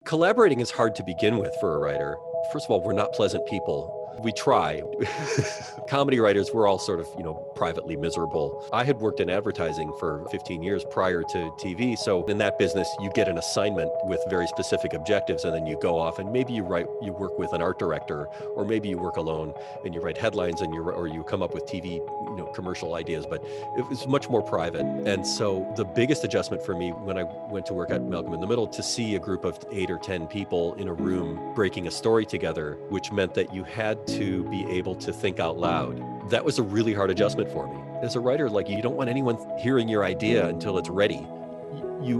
Collaborating is hard to begin with for a writer. First of all, we're not pleasant people. We try. Comedy writers, we're all sort of, privately miserable. I had worked in advertising for 15 years prior to TV. So in that business, you get an assignment with very specific objectives, and then you go off and maybe you work with an art director, or maybe you work alone and you write headlines or you come up with TV, commercial ideas, but it was much more private. And so the biggest adjustment for me when I went to work at Malcolm in the Middle, to see a group of 8 or 10 people in a room breaking a story together, which meant that you had to be able to think out loud. That was a really hard adjustment for me. As a writer, you don't want anyone hearing your idea until it's ready.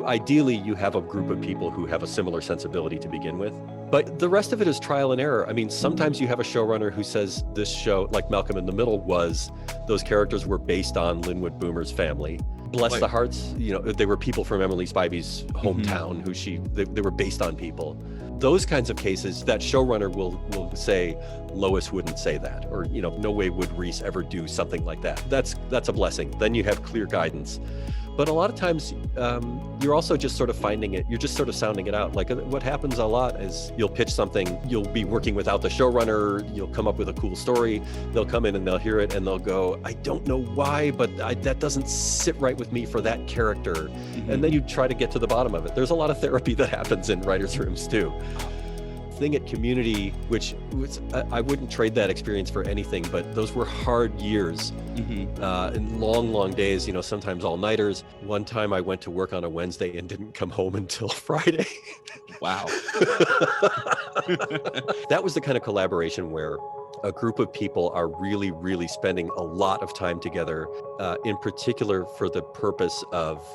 Ideally, you have a group of people who have a similar sensibility to begin with. But the rest of it is trial and error. I mean, sometimes you have a showrunner who says this show, like Malcolm in the Middle, those characters were based on Linwood Boomer's family. Bless the Harts, they were people from Emily Spivey's hometown they were based on people. Those kinds of cases, that showrunner will say, Lois wouldn't say that, or, no way would Reese ever do something like that. That's a blessing. Then you have clear guidance. But a lot of times, you're also just sort of finding it. You're just sort of sounding it out. What happens a lot is you'll pitch something, you'll be working without the showrunner, you'll come up with a cool story, they'll come in and they'll hear it and they'll go, I don't know why, but that doesn't sit right with me for that character. Mm-hmm. And then you try to get to the bottom of it. There's a lot of therapy that happens in writers' rooms too. Thing at Community, which I wouldn't trade that experience for anything, but those were hard years, and long days, sometimes all-nighters. One time I went to work on a Wednesday and didn't come home until Friday. Wow. That was the kind of collaboration where a group of people are really, really spending a lot of time together, in particular for the purpose of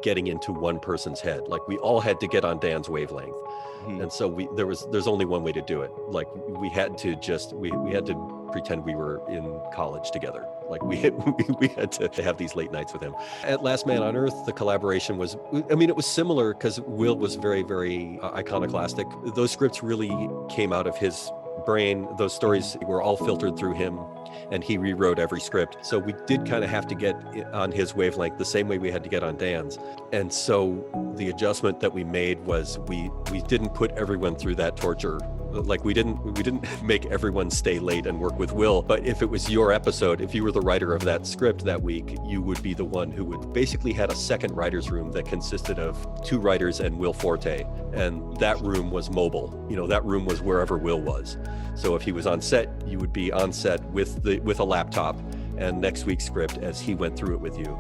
getting into one person's head. We all had to get on Dan's wavelength. And so there's only one way to do it. We had to pretend we were in college together. We had to have these late nights with him. At Last Man on Earth, the collaboration was, it was similar because Will was very, very iconoclastic. Those scripts really came out of his brain. Those stories were all filtered through him, and he rewrote every script. So we did kind of have to get on his wavelength the same way we had to get on Dan's. And so the adjustment that we made was we didn't put everyone through that torture. We didn't make everyone stay late and work with Will. But if it was your episode, if you were the writer of that script that week, you would be the one who would basically had a second writer's room that consisted of 2 writers and Will Forte. And that room was mobile. That room was wherever Will was. So if he was on set, you would be on set with a laptop and next week's script as he went through it with you.